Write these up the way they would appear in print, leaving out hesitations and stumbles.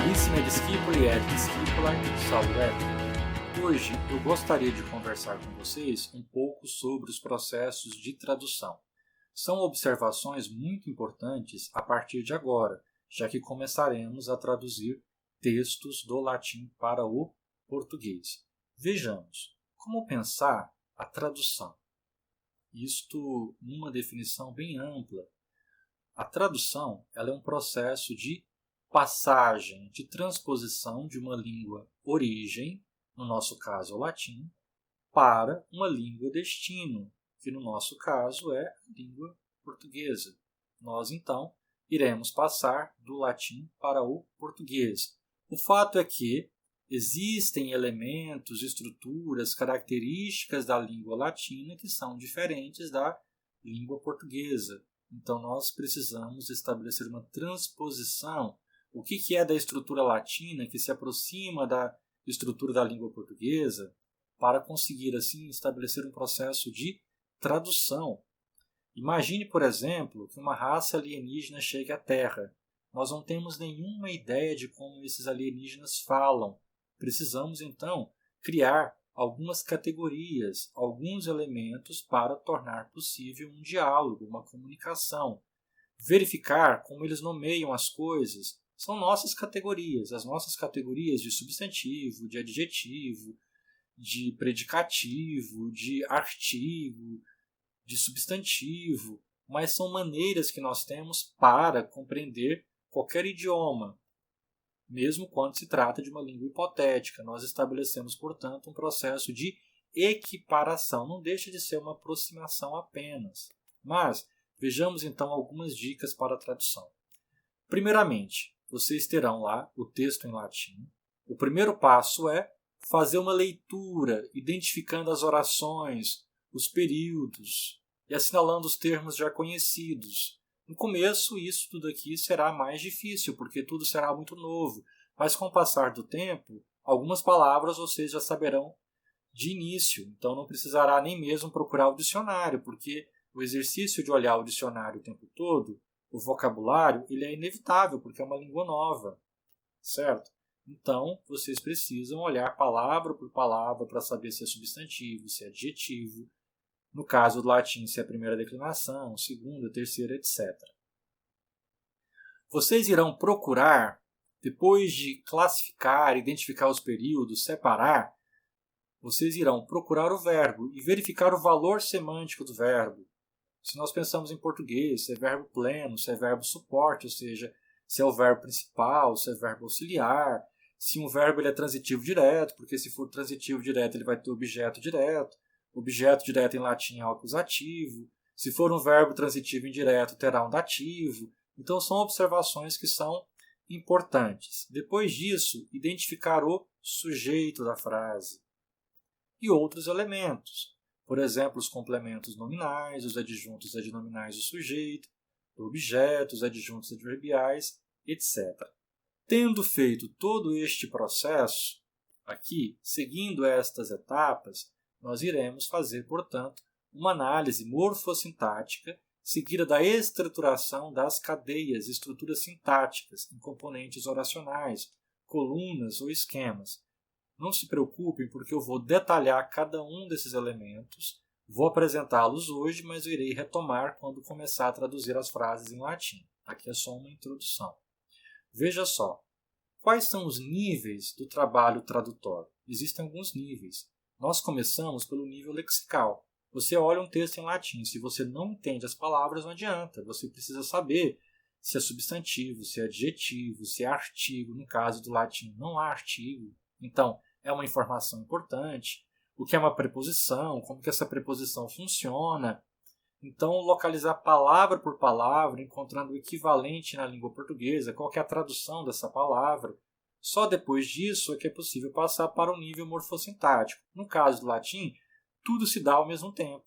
Caríssima discípula e discípula, salve. Hoje eu gostaria de conversar com vocês um pouco sobre os processos de tradução. São observações muito importantes a partir de agora, já que começaremos a traduzir textos do latim para o português. Vejamos, como pensar a tradução? Isto numa definição bem ampla. A tradução ela é um processo de passagem, de transposição de uma língua origem, no nosso caso o latim, para uma língua destino, que no nosso caso é a língua portuguesa. Nós, então, iremos passar do latim para o português. O fato é que existem elementos, estruturas, características da língua latina que são diferentes da língua portuguesa. Então, nós precisamos estabelecer uma transposição. O que é da estrutura latina que se aproxima da estrutura da língua portuguesa para conseguir, assim, estabelecer um processo de tradução. Imagine, por exemplo, que uma raça alienígena chegue à Terra. Nós não temos nenhuma ideia de como esses alienígenas falam. Precisamos, então, criar algumas categorias, alguns elementos para tornar possível um diálogo, uma comunicação. Verificar como eles nomeiam as coisas são nossas categorias, as nossas categorias de substantivo, de adjetivo, de predicativo, de artigo, de substantivo, mas são maneiras que nós temos para compreender qualquer idioma. Mesmo quando se trata de uma língua hipotética, nós estabelecemos, portanto, um processo de equiparação. Não deixa de ser uma aproximação apenas. Mas vejamos então algumas dicas para a tradução. Primeiramente, vocês terão lá o texto em latim. O primeiro passo é fazer uma leitura, identificando as orações, os períodos e assinalando os termos já conhecidos. No começo, isso tudo aqui será mais difícil, porque tudo será muito novo. Mas com o passar do tempo, algumas palavras vocês já saberão de início. Então não precisará nem mesmo procurar o dicionário, porque o exercício de olhar o dicionário o tempo todo, o vocabulário, ele é inevitável, porque é uma língua nova, certo? Então, vocês precisam olhar palavra por palavra para saber se é substantivo, se é adjetivo. No caso do latim, se é a primeira declinação, segunda, terceira, etc. Vocês irão procurar, depois de classificar, identificar os períodos, separar, vocês irão procurar o verbo e verificar o valor semântico do verbo. Se nós pensamos em português, se é verbo pleno, se é verbo suporte, ou seja, se é o verbo principal, se é verbo auxiliar, se um verbo ele é transitivo direto, porque se for transitivo direto ele vai ter objeto direto. Objeto direto em latim é o acusativo. Se for um verbo transitivo indireto, terá um dativo. Então, são observações que são importantes. Depois disso, identificar o sujeito da frase e outros elementos. Por exemplo, os complementos nominais, os adjuntos adnominais do sujeito, do objeto, os adjuntos adverbiais, etc. Tendo feito todo este processo, aqui, seguindo estas etapas, nós iremos fazer, portanto, uma análise morfossintática seguida da estruturação das cadeias, estruturas sintáticas em componentes oracionais, colunas ou esquemas. Não se preocupem, porque eu vou detalhar cada um desses elementos, vou apresentá-los hoje, mas eu irei retomar quando começar a traduzir as frases em latim. Aqui é só uma introdução. Veja só, quais são os níveis do trabalho tradutório? Existem alguns níveis. Nós começamos pelo nível lexical. Você olha um texto em latim, se você não entende as palavras, não adianta. Você precisa saber se é substantivo, se é adjetivo, se é artigo. No caso do latim, não há artigo. Então, é uma informação importante. O que é uma preposição, como que essa preposição funciona. Então, localizar palavra por palavra, encontrando o equivalente na língua portuguesa, qual que é a tradução dessa palavra. Só depois disso é que é possível passar para o nível morfossintático. No caso do latim, tudo se dá ao mesmo tempo.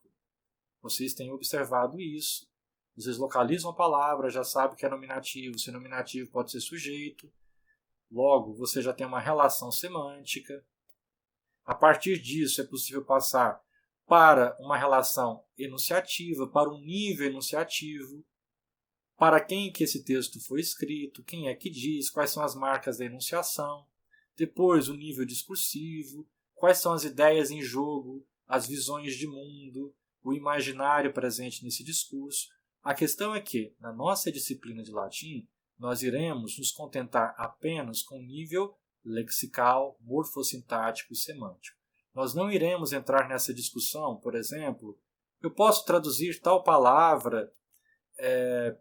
Vocês têm observado isso. Vocês localizam a palavra, já sabem que é nominativo, se nominativo pode ser sujeito. Logo, você já tem uma relação semântica. A partir disso, é possível passar para uma relação enunciativa, para um nível enunciativo. para quem que esse texto foi escrito, quem é que diz, quais são as marcas da enunciação. Depois, o nível discursivo, quais são as ideias em jogo, as visões de mundo, o imaginário presente nesse discurso. A questão é que, na nossa disciplina de latim, nós iremos nos contentar apenas com o nível lexical, morfossintático e semântico. Nós não iremos entrar nessa discussão, por exemplo, eu posso traduzir tal palavra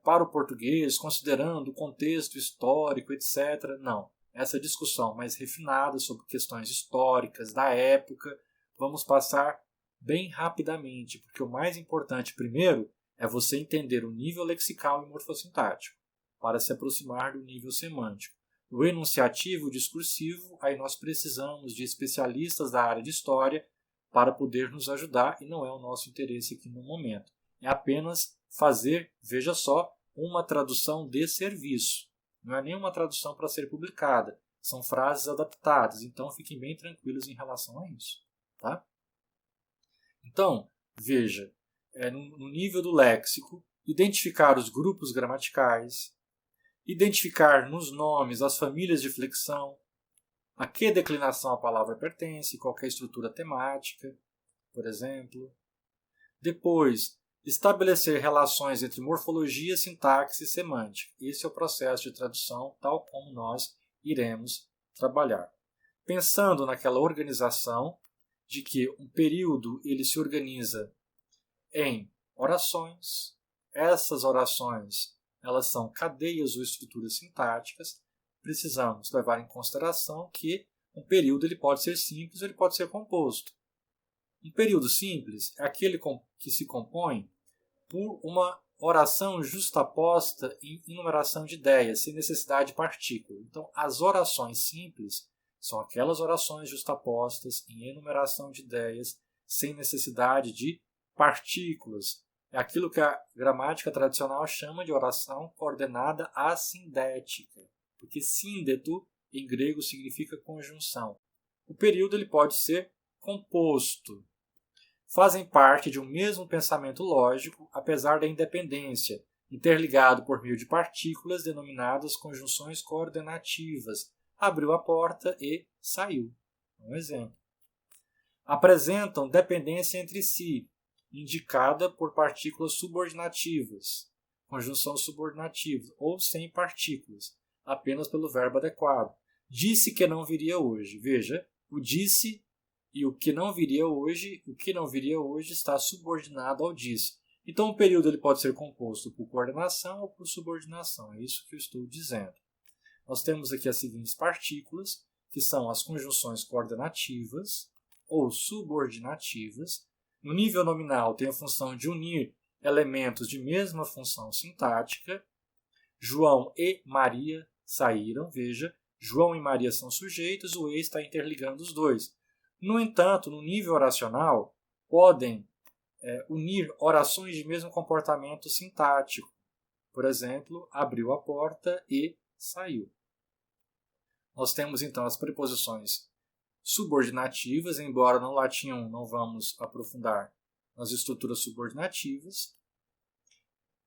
para o português, considerando o contexto histórico, etc. Não. Essa discussão mais refinada sobre questões históricas da época, vamos passar bem rapidamente, porque o mais importante primeiro é você entender o nível lexical e morfossintático, para se aproximar do nível semântico. O enunciativo e o discursivo, aí nós precisamos de especialistas da área de história para poder nos ajudar, e não é o nosso interesse aqui no momento. É apenas fazer, veja só, uma tradução de serviço. Não é nenhuma tradução para ser publicada. São frases adaptadas, então fiquem bem tranquilos em relação a isso. Tá? Então, veja, no nível do léxico, identificar os grupos gramaticais, identificar nos nomes as famílias de flexão, a que declinação a palavra pertence, qualquer estrutura temática, por exemplo. Depois, estabelecer relações entre morfologia, sintaxe e semântica. Esse é o processo de tradução, tal como nós iremos trabalhar. Pensando naquela organização de que um período ele se organiza em orações. Essas orações elas são cadeias ou estruturas sintáticas. Precisamos levar em consideração que um período ele pode ser simples ou ele pode ser composto. Um período simples é aquele que se compõe por uma oração justaposta em enumeração de ideias, sem necessidade de partícula. Então, as orações simples são aquelas orações justapostas em enumeração de ideias, sem necessidade de partículas. É aquilo que a gramática tradicional chama de oração coordenada assindética, porque síndeto em grego significa conjunção. O período ele pode ser composto. Fazem parte de um mesmo pensamento lógico, apesar da independência, interligado por meio de partículas denominadas conjunções coordenativas. Abriu a porta e saiu. Um exemplo. Apresentam dependência entre si, indicada por partículas subordinativas, conjunção subordinativa, ou sem partículas, apenas pelo verbo adequado. Disse que não viria hoje. Veja, o disse e o que não viria hoje está subordinado ao disse. Então o período ele pode ser composto por coordenação ou por subordinação. É isso que eu estou dizendo. Nós temos aqui as seguintes partículas, que são as conjunções coordenativas ou subordinativas. No nível nominal tem a função de unir elementos de mesma função sintática. João e Maria saíram. Veja, João e Maria são sujeitos, o e está interligando os dois. No entanto, no nível oracional, podem unir orações de mesmo comportamento sintático. Por exemplo, abriu a porta e saiu. Nós temos então as preposições subordinativas, embora no latim não vamos aprofundar nas estruturas subordinativas.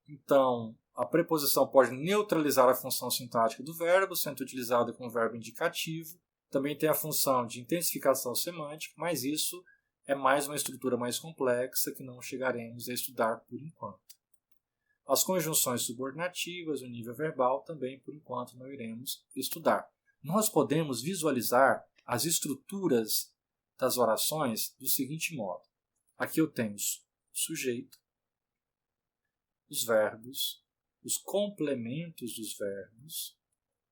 Então, a preposição pode neutralizar a função sintática do verbo, sendo utilizada com o verbo indicativo. Também tem a função de intensificação semântica, mas isso é mais uma estrutura mais complexa que não chegaremos a estudar por enquanto. As conjunções subordinativas, o nível verbal, também por enquanto não iremos estudar. Nós podemos visualizar as estruturas das orações do seguinte modo. Aqui eu tenho o sujeito, os verbos, os complementos dos verbos.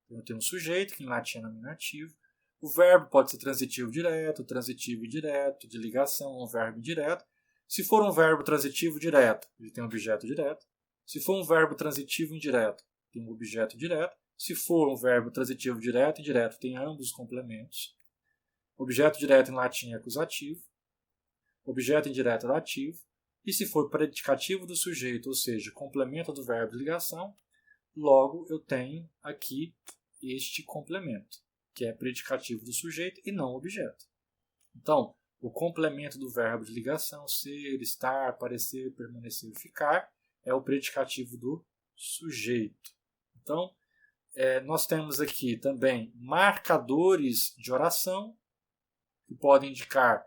Eu tenho um sujeito, que em latim é nominativo. O verbo pode ser transitivo direto, transitivo indireto, de ligação, um verbo indireto. Se for um verbo transitivo direto, ele tem um objeto direto. Se for um verbo transitivo indireto, tem um objeto direto. Se for um verbo transitivo direto e indireto, tem ambos os complementos. Objeto direto em latim é acusativo. Objeto indireto é dativo. E se for predicativo do sujeito, ou seja, complemento do verbo de ligação, logo eu tenho aqui este complemento, que é predicativo do sujeito e não objeto. Então, o complemento do verbo de ligação, ser, estar, parecer, permanecer, ficar, é o predicativo do sujeito. Então, nós temos aqui também marcadores de oração, que podem indicar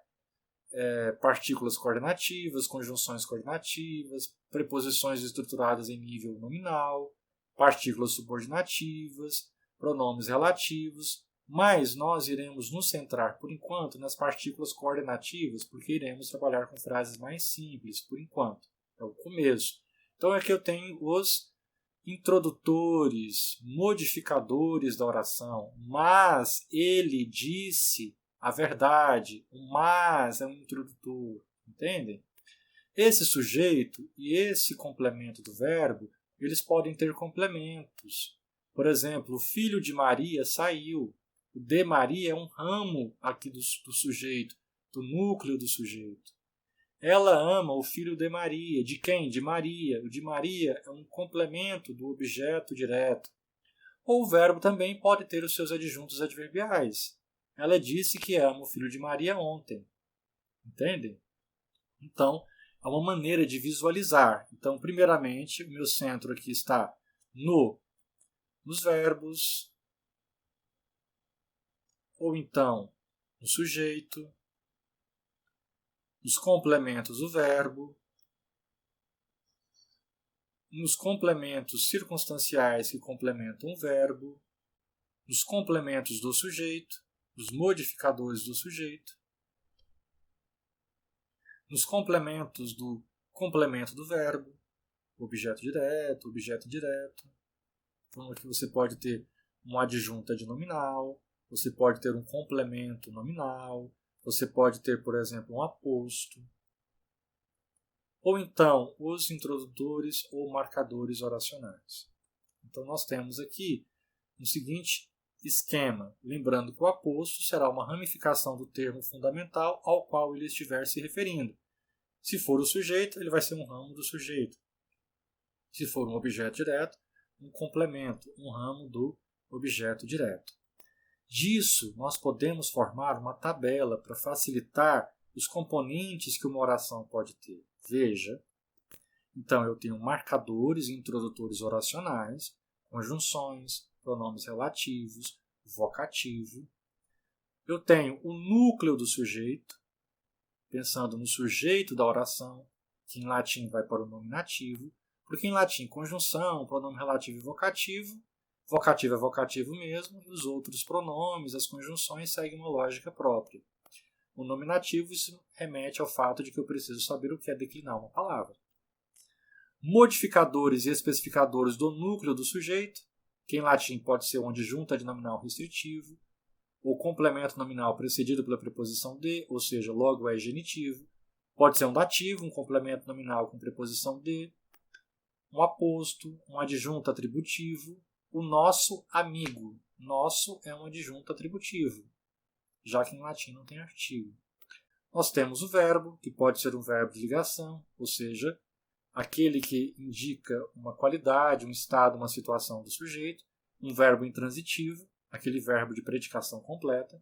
partículas coordenativas, conjunções coordenativas, preposições estruturadas em nível nominal, partículas subordinativas, pronomes relativos, mas nós iremos nos centrar, por enquanto, nas partículas coordenativas, porque iremos trabalhar com frases mais simples, por enquanto. É o começo. Então, aqui eu tenho os introdutores, modificadores da oração. Mas ele disse a verdade. O mas é um introdutor. Entendem? Esse sujeito e esse complemento do verbo, eles podem ter complementos. Por exemplo, o filho de Maria saiu. O de Maria é um ramo aqui do sujeito, do núcleo do sujeito. Ela ama o filho de Maria. De quem? De Maria. O de Maria é um complemento do objeto direto. Ou o verbo também pode ter os seus adjuntos adverbiais. Ela disse que ama o filho de Maria ontem. Entendem? Então, é uma maneira de visualizar. Então, primeiramente, o meu centro aqui está nos verbos, ou então no sujeito, nos complementos do verbo, nos complementos circunstanciais que complementam o verbo, nos complementos do sujeito, nos modificadores do sujeito, nos complementos do complemento do verbo, objeto direto, objeto indireto. Então aqui você pode ter um adjunto adnominal, você pode ter um complemento nominal, você pode ter, por exemplo, um aposto. Ou então, os introdutores ou marcadores oracionais. Então, nós temos aqui um seguinte esquema. Lembrando que o aposto será uma ramificação do termo fundamental ao qual ele estiver se referindo. Se for o sujeito, ele vai ser um ramo do sujeito. Se for um objeto direto, um complemento, um ramo do objeto direto. Disso, nós podemos formar uma tabela para facilitar os componentes que uma oração pode ter. Veja, então eu tenho marcadores e introdutores oracionais, conjunções, pronomes relativos, vocativo. Eu tenho o núcleo do sujeito, pensando no sujeito da oração, que em latim vai para o nominativo, porque em latim conjunção, pronome relativo e vocativo, vocativo é vocativo mesmo, e os outros pronomes, as conjunções, seguem uma lógica própria. O nominativo, isso remete ao fato de que eu preciso saber o que é declinar uma palavra. Modificadores e especificadores do núcleo do sujeito, que em latim pode ser um adjunto adnominal restritivo, ou complemento nominal precedido pela preposição de, ou seja, logo é genitivo. Pode ser um dativo, um complemento nominal com preposição de, um aposto, um adjunto atributivo, o nosso amigo. Nosso é um adjunto atributivo, já que em latim não tem artigo. Nós temos o verbo, que pode ser um verbo de ligação, ou seja, aquele que indica uma qualidade, um estado, uma situação do sujeito. Um verbo intransitivo, aquele verbo de predicação completa.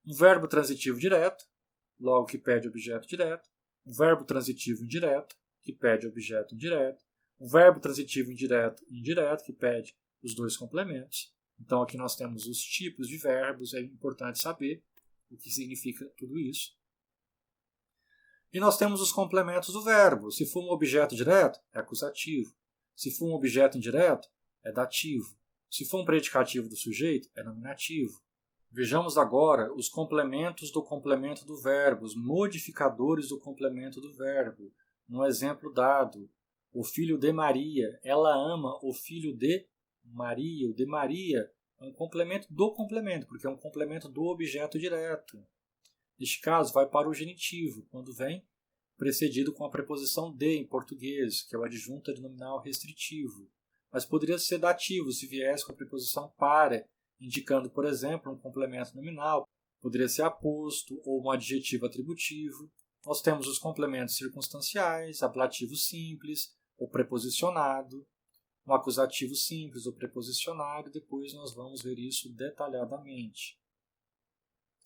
Um verbo transitivo direto, logo que pede objeto direto. Um verbo transitivo indireto, que pede objeto indireto. Um verbo transitivo indireto, que pede os dois complementos. Então aqui nós temos os tipos de verbos, é importante saber o que significa tudo isso. E nós temos os complementos do verbo. Se for um objeto direto, é acusativo. Se for um objeto indireto, é dativo. Se for um predicativo do sujeito, é nominativo. Vejamos agora os complementos do complemento do verbo, os modificadores do complemento do verbo. Um exemplo dado: o filho de Maria, ela ama o filho de Maria. O de Maria é um complemento do complemento, porque é um complemento do objeto direto. Neste caso, vai para o genitivo, quando vem precedido com a preposição de em português, que é o adjunto adnominal restritivo. Mas poderia ser dativo se viesse com a preposição para, indicando, por exemplo, um complemento nominal. Poderia ser aposto ou um adjetivo atributivo. Nós temos os complementos circunstanciais, ablativo simples ou preposicionado, um acusativo simples ou preposicionado, e depois nós vamos ver isso detalhadamente.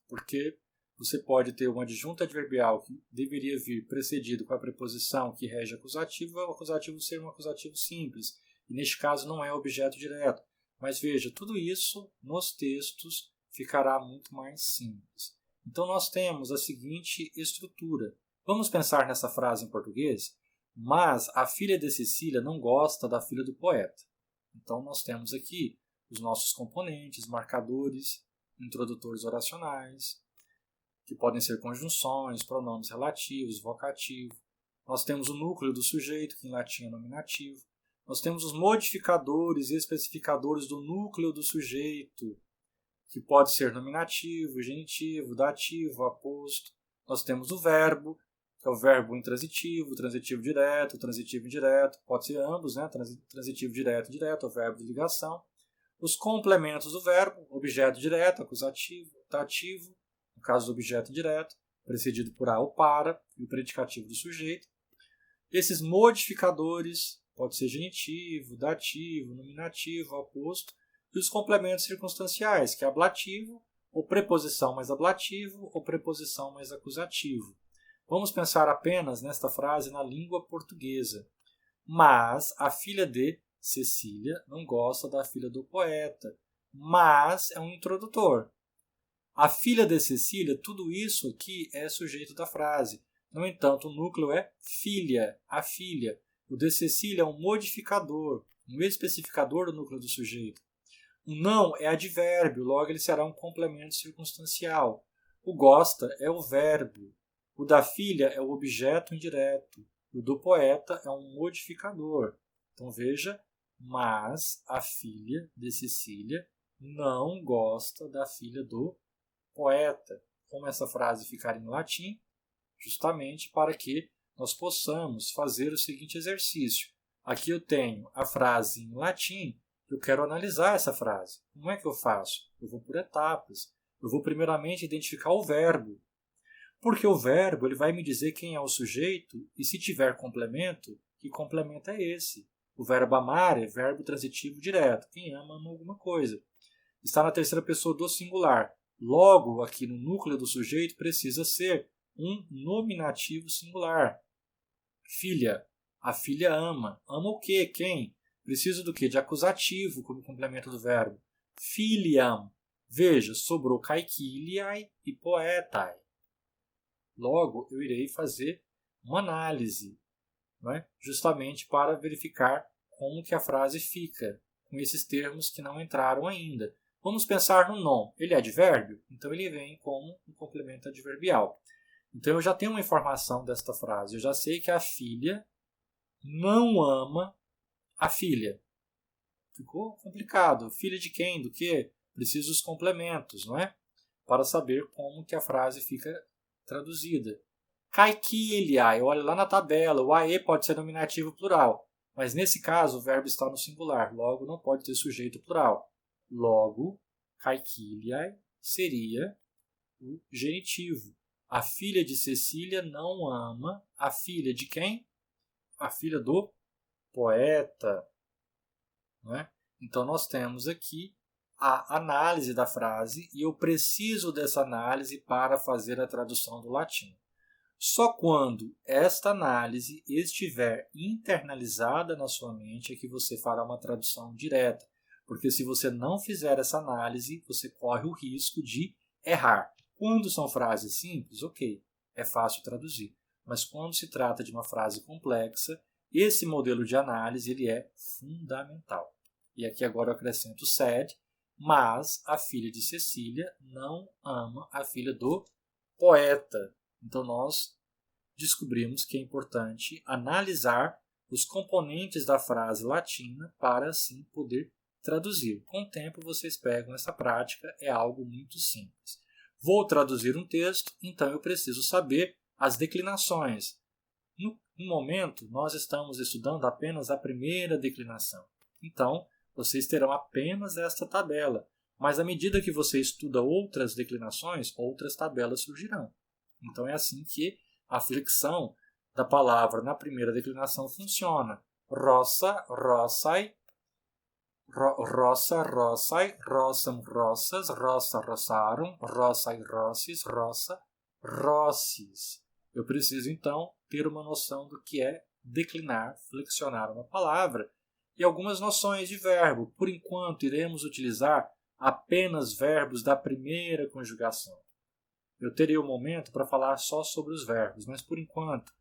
Porque você pode ter um adjunto adverbial que deveria vir precedido com a preposição que rege acusativo, o acusativo ser um acusativo simples, e neste caso não é objeto direto. Mas veja, tudo isso nos textos ficará muito mais simples. Então nós temos a seguinte estrutura. Vamos pensar nessa frase em português? Mas a filha de Cecília não gosta da filha do poeta. Então nós temos aqui os nossos componentes, marcadores, introdutores oracionais, que podem ser conjunções, pronomes relativos, vocativo. Nós temos o núcleo do sujeito, que em latim é nominativo. Nós temos os modificadores e especificadores do núcleo do sujeito, que pode ser nominativo, genitivo, dativo, aposto. Nós temos o verbo, que é o verbo intransitivo, transitivo direto, transitivo indireto, pode ser ambos, né? Transitivo direto e indireto, o verbo de ligação. Os complementos do verbo, objeto direto, acusativo, dativo, no caso do objeto indireto, precedido por a ou para, e o predicativo do sujeito. Esses modificadores, pode ser genitivo, dativo, nominativo, aposto, e os complementos circunstanciais, que é ablativo, ou preposição mais ablativo, ou preposição mais acusativo. Vamos pensar apenas nesta frase na língua portuguesa. Mas a filha de Cecília não gosta da filha do poeta. Mas é um introdutor. A filha de Cecília, tudo isso aqui é sujeito da frase. No entanto, o núcleo é filha, a filha. O de Cecília é um modificador, um especificador do núcleo do sujeito. O não é advérbio, logo ele será um complemento circunstancial. O gosta é o verbo. O da filha é o objeto indireto. O do poeta é um modificador. Então veja, mas a filha de Cecília não gosta da filha do poeta. Como essa frase ficar em latim, justamente para que nós possamos fazer o seguinte exercício. Aqui eu tenho a frase em latim, eu quero analisar essa frase. Como é que eu faço? Eu vou por etapas. Eu vou primeiramente identificar o verbo. Porque o verbo ele vai me dizer quem é o sujeito e se tiver complemento, que complemento é esse? O verbo amar é verbo transitivo direto. Quem ama, ama alguma coisa. Está na terceira pessoa do singular. Logo, aqui no núcleo do sujeito precisa ser um nominativo singular. Filha. A filha ama. Ama o quê? Quem? Preciso do quê? De acusativo como complemento do verbo. Filiam. Veja, sobrou caequiliae e poetae. Logo, eu irei fazer uma análise, não é? Justamente para verificar como que a frase fica, com esses termos que não entraram ainda. Vamos pensar no non. Ele é advérbio? Então ele vem como um complemento adverbial. Então eu já tenho uma informação desta frase. Eu já sei que a filha não ama a filha. Ficou complicado. Filha de quem? Do quê? Preciso dos complementos, não é? Para saber como que a frase fica traduzida. Caequiliae, olha lá na tabela, o ae pode ser nominativo plural, mas nesse caso o verbo está no singular, logo não pode ter sujeito plural. Logo, caequiliae seria o genitivo. A filha de Cecília não ama a filha de quem? A filha do poeta. Não é? Então nós temos aqui a análise da frase e eu preciso dessa análise para fazer a tradução do latim. Só quando esta análise estiver internalizada na sua mente é que você fará uma tradução direta, porque se você não fizer essa análise, você corre o risco de errar. Quando são frases simples, ok, é fácil traduzir, mas quando se trata de uma frase complexa, esse modelo de análise ele é fundamental. E aqui agora eu acrescento sed, mas a filha de Cecília não ama a filha do poeta. Então nós descobrimos que é importante analisar os componentes da frase latina para assim poder traduzir. Com o tempo vocês pegam essa prática, é algo muito simples. Vou traduzir um texto, então eu preciso saber as declinações. No momento, nós estamos estudando apenas a primeira declinação. Então, vocês terão apenas esta tabela, mas à medida que você estuda outras declinações, outras tabelas surgirão. Então é assim que a flexão da palavra na primeira declinação funciona. Rossa, rossai, rossa, rossai, rossam, rossas, rossa, rossaram, rossai, rossis, rossa, rossis. Eu preciso então ter uma noção do que é declinar, flexionar uma palavra. e algumas noções de verbo. Por enquanto, iremos utilizar apenas verbos da primeira conjugação. Eu terei um momento para falar só sobre os verbos, mas por enquanto,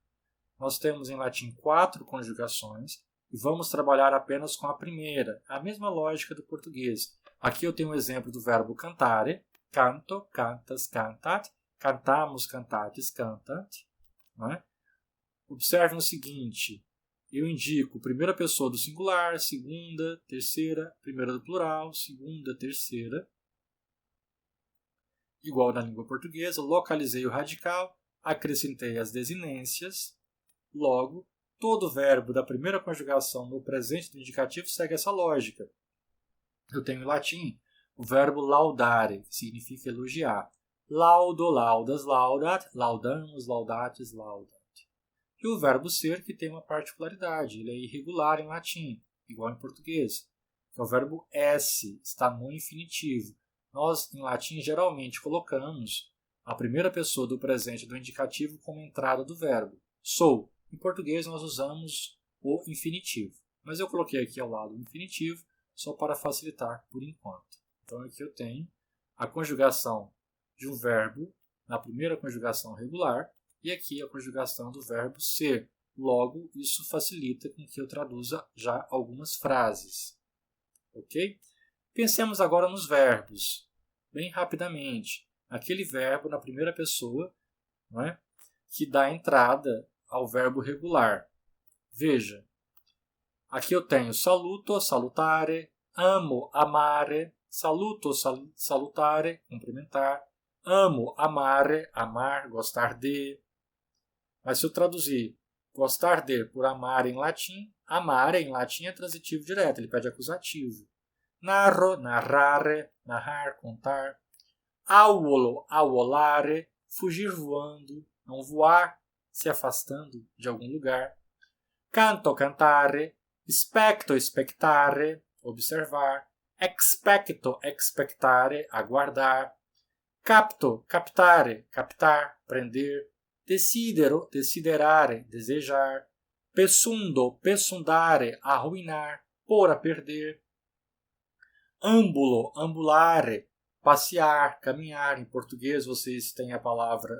nós temos em latim 4 conjugações e vamos trabalhar apenas com a primeira, a mesma lógica do português. Aqui eu tenho um exemplo do verbo cantare, canto, cantas, cantat, cantamos, cantates, cantant. Não é? Observe o seguinte, eu indico primeira pessoa do singular, segunda, terceira, primeira do plural, segunda, terceira, igual na língua portuguesa, localizei o radical, acrescentei as desinências, logo, todo verbo da primeira conjugação no presente do indicativo segue essa lógica. Eu tenho em latim o verbo laudare, que significa elogiar. Laudo, laudas, laudat, laudamos, laudates, laudat. E o verbo ser, que tem uma particularidade, ele é irregular em latim, igual em português, que é o verbo esse, está no infinitivo. Nós, em latim, geralmente colocamos a primeira pessoa do presente do indicativo como entrada do verbo. Sou. Em português, nós usamos o infinitivo. Mas eu coloquei aqui ao lado o infinitivo, só para facilitar por enquanto. Então, aqui eu tenho a conjugação de um verbo na primeira conjugação regular e aqui a conjugação do verbo ser. Logo, isso facilita com que eu traduza já algumas frases. Ok? Pensemos agora nos verbos, bem rapidamente. Aquele verbo na primeira pessoa, não é? Que dá entrada ao verbo regular. Veja, aqui eu tenho saluto, salutare, amo, amare, saluto, salutare, cumprimentar, amo, amare, amar, gostar de. Mas se eu traduzir gostar de por amar em latim, amare em latim é transitivo direto, ele pede acusativo. Narro, narrare, narrar, contar. Auolo, auolare, fugir voando, não voar, se afastando de algum lugar. Canto, cantare. Specto, expectare, observar. Expecto, expectare, aguardar. Capto, captare, captar, prender. Desidero, desiderare, desejar. Pessundo, pessundare, arruinar, pôr a perder. Âmbulo, ambulare, passear, caminhar. Em português vocês têm a palavra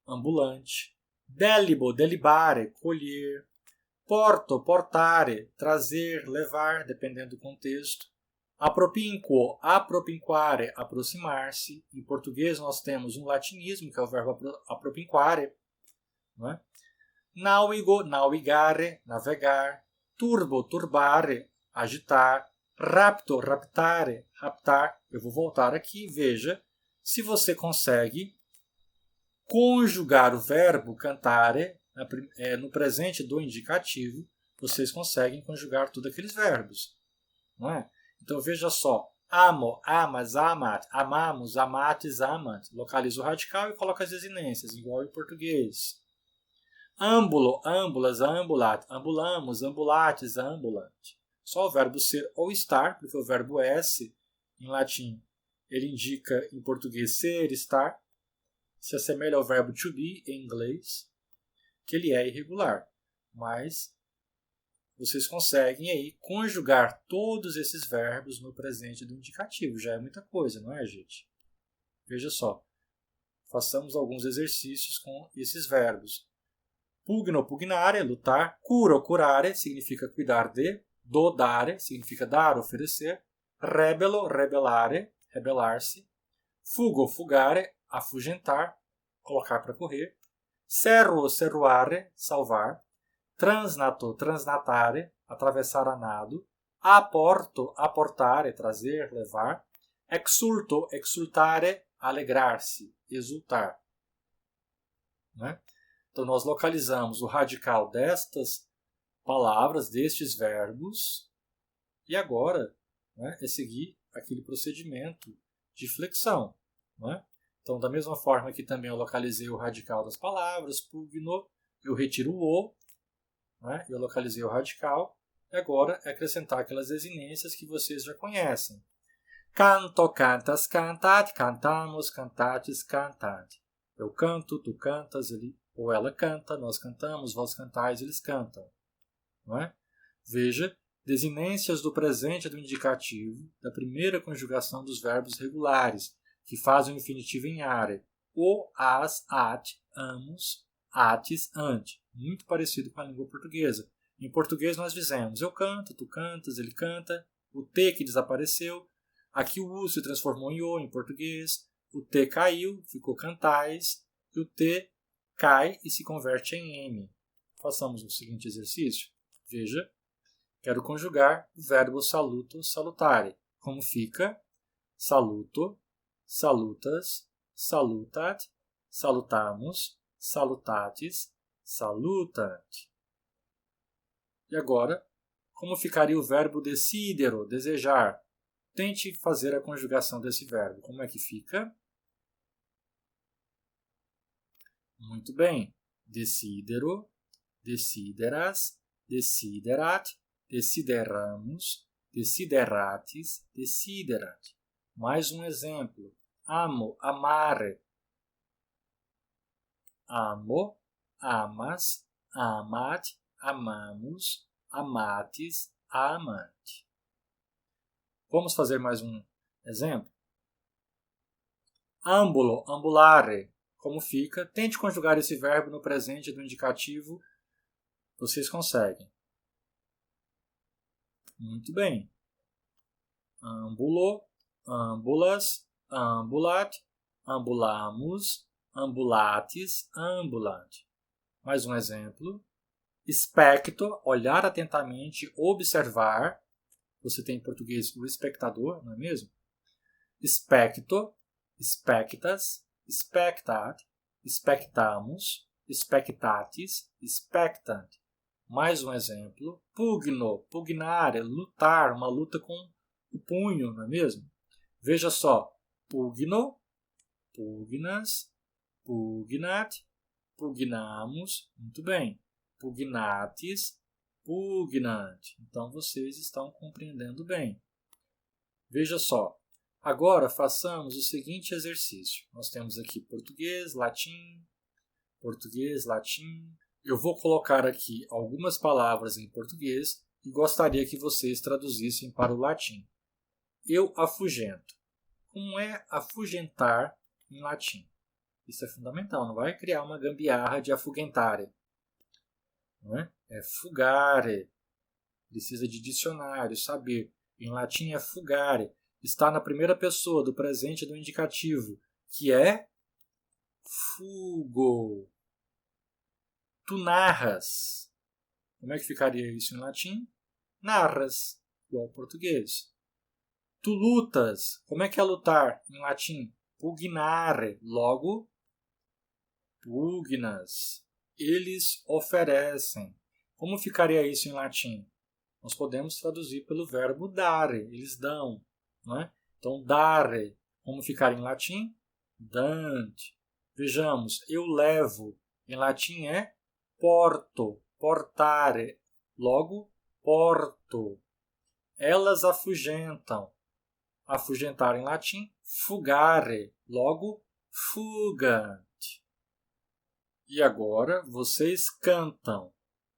ambulante. Delibo, delibare, colher. Porto, portare, trazer, levar, dependendo do contexto. Apropinquo, apropinquare, aproximar-se. Em português nós temos um latinismo, que é o verbo apropinquare. Não é? Nauigo, nauvigare, navegar. Turbo, turbare, agitar. Rapto, raptare, raptar. Eu vou voltar aqui, veja se você consegue conjugar o verbo cantare no presente do indicativo, vocês conseguem conjugar todos aqueles verbos. Não é? Então veja só, amo, amas, amat, amamos, amates, amant. Localiza o radical e coloca as desinências, igual em português. Âmbulo, âmbulas, ambulat, ambulamos, ambulates, ambulante. Só o verbo ser ou estar, porque o verbo esse, em latim, ele indica em português ser, estar. Se assemelha ao verbo to be em inglês, que ele é irregular. Mas vocês conseguem aí conjugar todos esses verbos no presente do indicativo. Já é muita coisa, não é, gente? Veja só. Façamos alguns exercícios com esses verbos. Pugno, pugnare, lutar. Curo, curare, significa cuidar de. Dodare, significa dar, oferecer. Rebelo, rebelare, rebelar-se. Fugo, fugare, afugentar, colocar para correr. Serro, serruare, salvar. Transnato, transnatare, atravessar a nado. Aporto, aportare, trazer, levar. Exulto, exultare, alegrar-se, exultar. Né? Então, nós localizamos o radical destas palavras, destes verbos, e agora é seguir aquele procedimento de flexão. Né? Então, da mesma forma que também eu localizei o radical das palavras, pugno, eu retiro o o, eu localizei o radical, e agora é acrescentar aquelas desinências que vocês já conhecem. Canto, cantas, cantat, cantamos, cantates, cantat. Eu canto, tu cantas, ele ou ela canta, nós cantamos, vós cantais, eles cantam. Não é? Veja, desinências do presente do indicativo da primeira conjugação dos verbos regulares, que fazem o infinitivo em are. O, as, at, amos, ates, ante. Muito parecido com a língua portuguesa. Em português nós dizemos eu canto, tu cantas, ele canta. O T que desapareceu. Aqui o U se transformou em O em português. O T caiu, ficou cantais. E o T cai e se converte em M. Façamos o seguinte exercício. Veja. Quero conjugar o verbo saluto, salutare. Como fica? Saluto, salutas, salutat, salutamos, salutatis, salutant. E agora, como ficaria o verbo decidero, desejar? Tente fazer a conjugação desse verbo. Como é que fica? Muito bem. Decidero, desideras, desiderat, desideramos, desideratis, desiderat. Mais um exemplo. Amo, amare. Amo, amas, amat, amamos, amatis, amante. Vamos fazer mais um exemplo? Ambulo, ambulare. Como fica? Tente conjugar esse verbo no presente do indicativo. Vocês conseguem. Muito bem. Ambulo, ambulas, ambulat, ambulamos, ambulatis, ambulante. Mais um exemplo. Specto, olhar atentamente, observar. Você tem em português o espectador, não é mesmo? Specto, spectas, spectat, spectamos, spectatis, spectant. Mais um exemplo. Pugno, pugnare, lutar, uma luta com o punho, não é mesmo? Veja só. Pugno, pugnas, pugnat, pugnamos. Muito bem. Pugnatis, pugnant. Então, vocês estão compreendendo bem. Veja só. Agora, façamos o seguinte exercício. Nós temos aqui português, latim, português, latim. Eu vou colocar aqui algumas palavras em português e gostaria que vocês traduzissem para o latim. Eu afugento. Como é afugentar em latim? Isso é fundamental, não vai criar uma gambiarra de afugentare. Não é? É fugare. Precisa de dicionário, saber. Em latim é fugare. Está na primeira pessoa do presente do indicativo, que é fugo. Tu narras. Como é que ficaria isso em latim? Narras, igual ao português. Tu lutas. Como é que é lutar em latim? Pugnare. Logo, pugnas. Eles oferecem. Como ficaria isso em latim? Nós podemos traduzir pelo verbo dare. Eles dão. Não é? Então, dare. Como ficaria em latim? Dante. Vejamos. Eu levo. Em latim é porto. Portare. Logo, porto. Elas afugentam. Afugentar em latim, fugare. Logo, fugant. E agora, vocês cantam.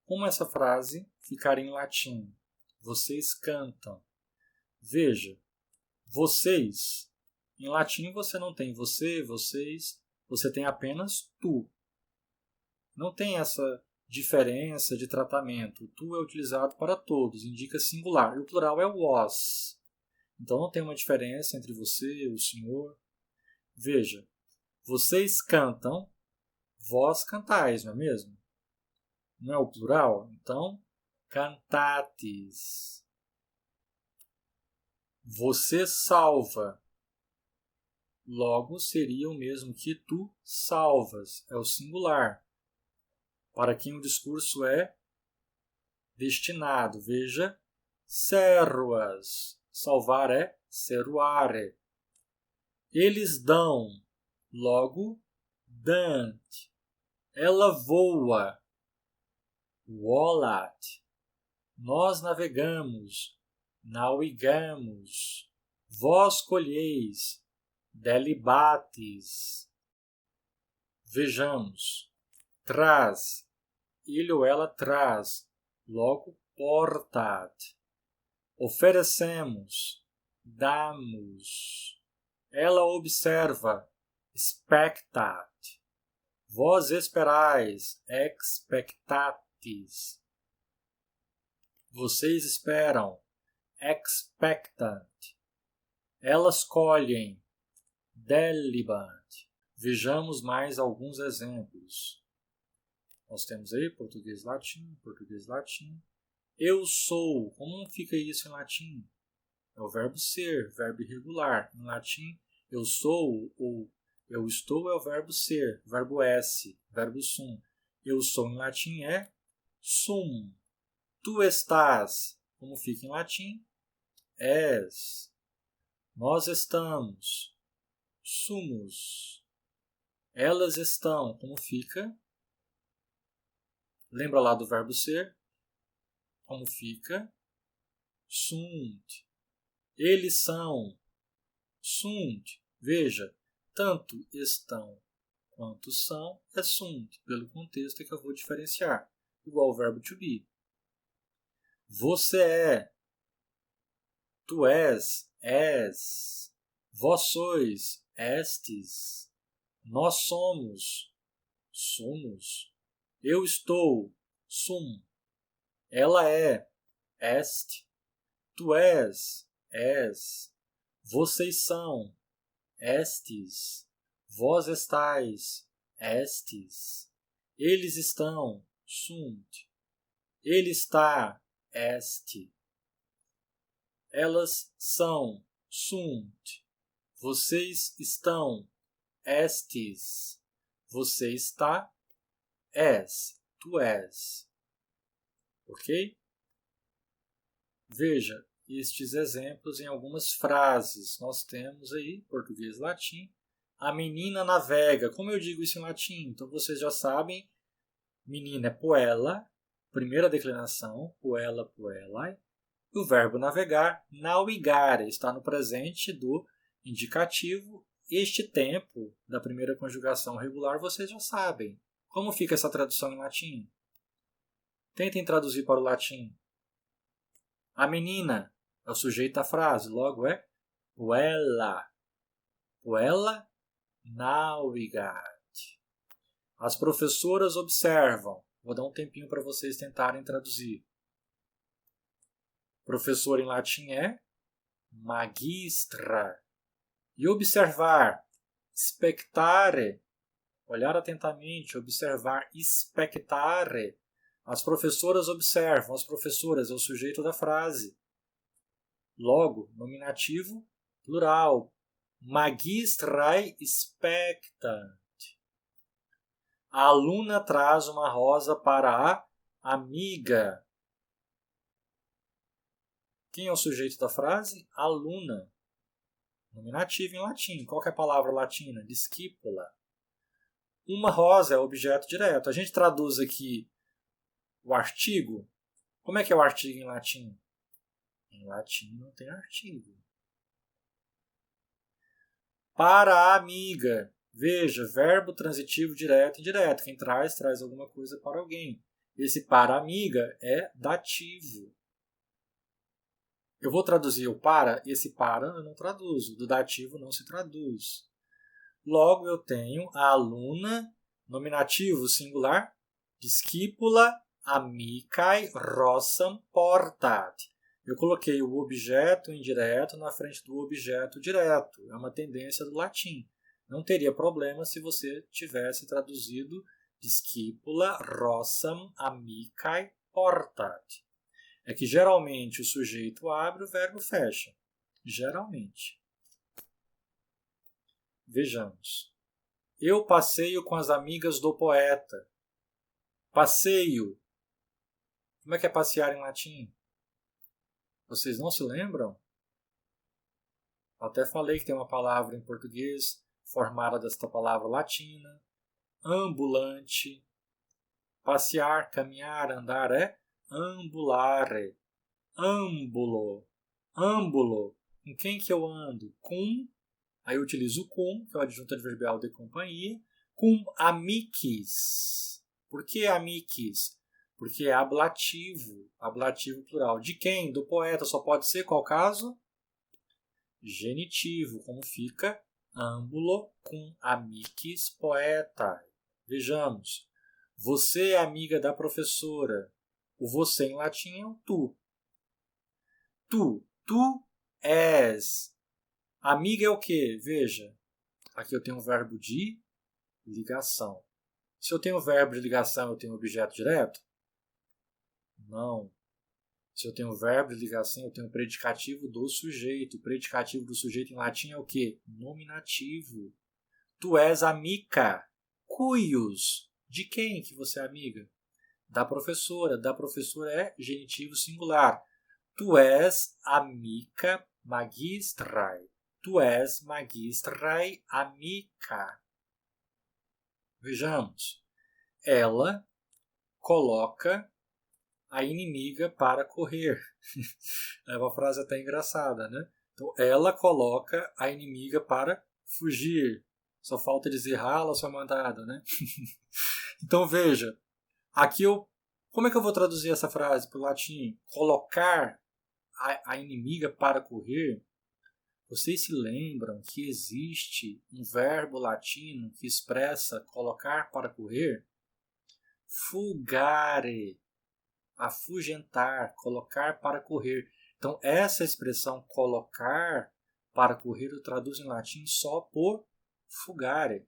Como essa frase ficaria em latim? Vocês cantam. Veja, vocês. Em latim você não tem você, vocês. Você tem apenas tu. Não tem essa diferença de tratamento. O tu é utilizado para todos, indica singular. E o plural é o vós. Então não tem uma diferença entre você e o senhor. Veja, vocês cantam, vós cantais, não é mesmo? Não é o plural? Então, cantatis. Você salva. Logo seria o mesmo que tu salvas. É o singular. Para quem o discurso é destinado. Veja, serruas. Salvar é serruare. Eles dão. Logo, dant. Ela voa. Volat. Nós navegamos. Navegamos. Vós colheis. Delibates. Vejamos. Traz. Ele ou ela traz. Logo, portat. Oferecemos, damos. Ela observa, expectat. Vós esperais, expectatis. Vocês esperam, expectant. Elas colhem, delibant. Vejamos mais alguns exemplos. Nós temos aí português-latim, português-latim. Eu sou, como fica isso em latim? É o verbo ser, verbo irregular. Em latim, eu sou ou eu estou é o verbo ser, verbo esse, verbo sum. Eu sou em latim é sum. Tu estás, como fica em latim? És. Nós estamos, sumus. Elas estão, como fica? Lembra lá do verbo ser? Como fica? Sunt. Eles são, sunt. Veja, tanto estão quanto são é sunt. Pelo contexto é que eu vou diferenciar. Igual o verbo to be. Você é. Tu és, és. Vós sois, estes. Nós somos, somos. Eu estou, sum. Ela é, est. Tu és, és. Vocês são, estes. Vós estais, estes. Eles estão, sunt. Ele está, est. Elas são, sunt. Vocês estão, estes. Você está, és. Tu és. Ok? Veja estes exemplos em algumas frases. Nós temos aí, português e latim. A menina navega. Como eu digo isso em latim? Então vocês já sabem. Menina é poela. Primeira declinação. Poela, poelae. E o verbo navegar, navigare, está no presente do indicativo. Este tempo da primeira conjugação regular vocês já sabem. Como fica essa tradução em latim? Tentem traduzir para o latim. A menina é o sujeito da frase, logo é puella. Puella navigat. As professoras observam. Vou dar um tempinho para vocês tentarem traduzir. Professor em latim é magistra. E observar, spectare. Olhar atentamente, observar, spectare. As professoras observam, as professoras é o sujeito da frase. Logo, nominativo, plural. Magistrae spectant. A aluna traz uma rosa para a amiga. Quem é o sujeito da frase? Aluna. Nominativo em latim. Qual que é a palavra latina? Discípula. Uma rosa é objeto direto. A gente traduz aqui o artigo. Como é que é o artigo em latim? Em latim não tem artigo. Para a amiga. Veja, verbo transitivo direto e indireto. Quem traz, traz alguma coisa para alguém. Esse para a amiga é dativo. Eu vou traduzir o para, esse para eu não traduzo. Do dativo não se traduz. Logo eu tenho a aluna, nominativo singular, discípula, amicae, rossam, portat. Eu coloquei o objeto indireto na frente do objeto direto. É uma tendência do latim. Não teria problema se você tivesse traduzido discípula, rossam, amicae, portat. É que geralmente o sujeito abre, o verbo fecha. Geralmente. Vejamos. Eu passeio com as amigas do poeta. Passeio. Como é que é passear em latim? Vocês não se lembram? Até falei que tem uma palavra em português formada desta palavra latina. Ambulante. Passear, caminhar, andar é ambulare. Âmbulo. Âmbulo. Com quem que eu ando? Com. Aí eu utilizo com, que é o adjunto adverbial de companhia. Com amicis. Por que amicis? porque é ablativo plural. De quem? Do poeta. Só pode ser qual caso? Genitivo, como fica âmbulo cum amicis poetae. Vejamos. Você é amiga da professora. O você em latim é o tu. Tu és. Amiga é o quê? Veja. Aqui eu tenho um verbo de ligação. Se eu tenho o verbo de ligação, eu tenho objeto direto? Não. Se eu tenho o verbo de ligação, eu tenho o predicativo do sujeito. O predicativo do sujeito em latim é o quê? Nominativo. Tu és amica. Cuius. De quem que você é amiga? Da professora. Da professora é genitivo singular. Tu és amica magistrae. Tu és magistrae amica. Vejamos. Ela coloca a inimiga para correr. É uma frase até engraçada, né? Então, ela coloca a inimiga para fugir. Só falta dizer rala sua mandada, né? Então, veja. Aqui como é que eu vou traduzir essa frase para o latim? Colocar a inimiga para correr. Vocês se lembram que existe um verbo latino que expressa colocar para correr? Fugare. Afugentar, colocar para correr. Então, essa expressão colocar para correr eu traduzo em latim só por fugare.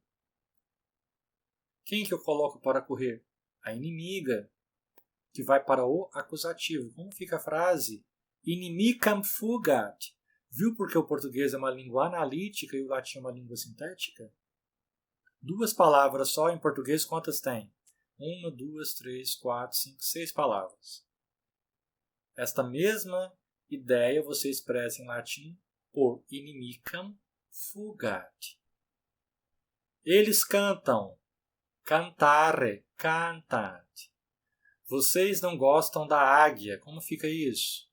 Quem que eu coloco para correr? A inimiga, que vai para o acusativo. Como fica a frase? Inimicam fugat. Viu porque o português é uma língua analítica e o latim é uma língua sintética? 2 palavras só em português, quantas tem? 1, 2, 3, 4, 5, 6 palavras. Esta mesma ideia você expressa em latim por inimicam fugat. Eles cantam. Cantare, cantat. Vocês não gostam da águia. Como fica isso?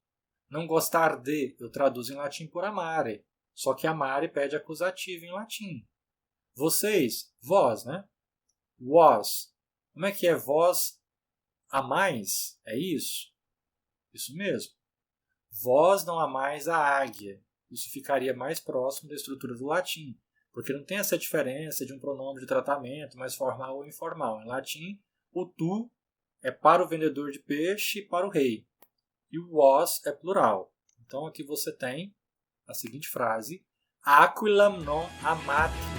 Não gostar de, eu traduzo em latim por amare. Só que amare pede acusativo em latim. Vocês, vós, né? Vós. Como é que é vós amais? É isso? Isso mesmo. Vós não amais a águia. Isso ficaria mais próximo da estrutura do latim, porque não tem essa diferença de um pronome de tratamento mais formal ou informal. Em latim, o tu é para o vendedor de peixe e para o rei. E o vós é plural. Então aqui você tem a seguinte frase: Aquilam non amati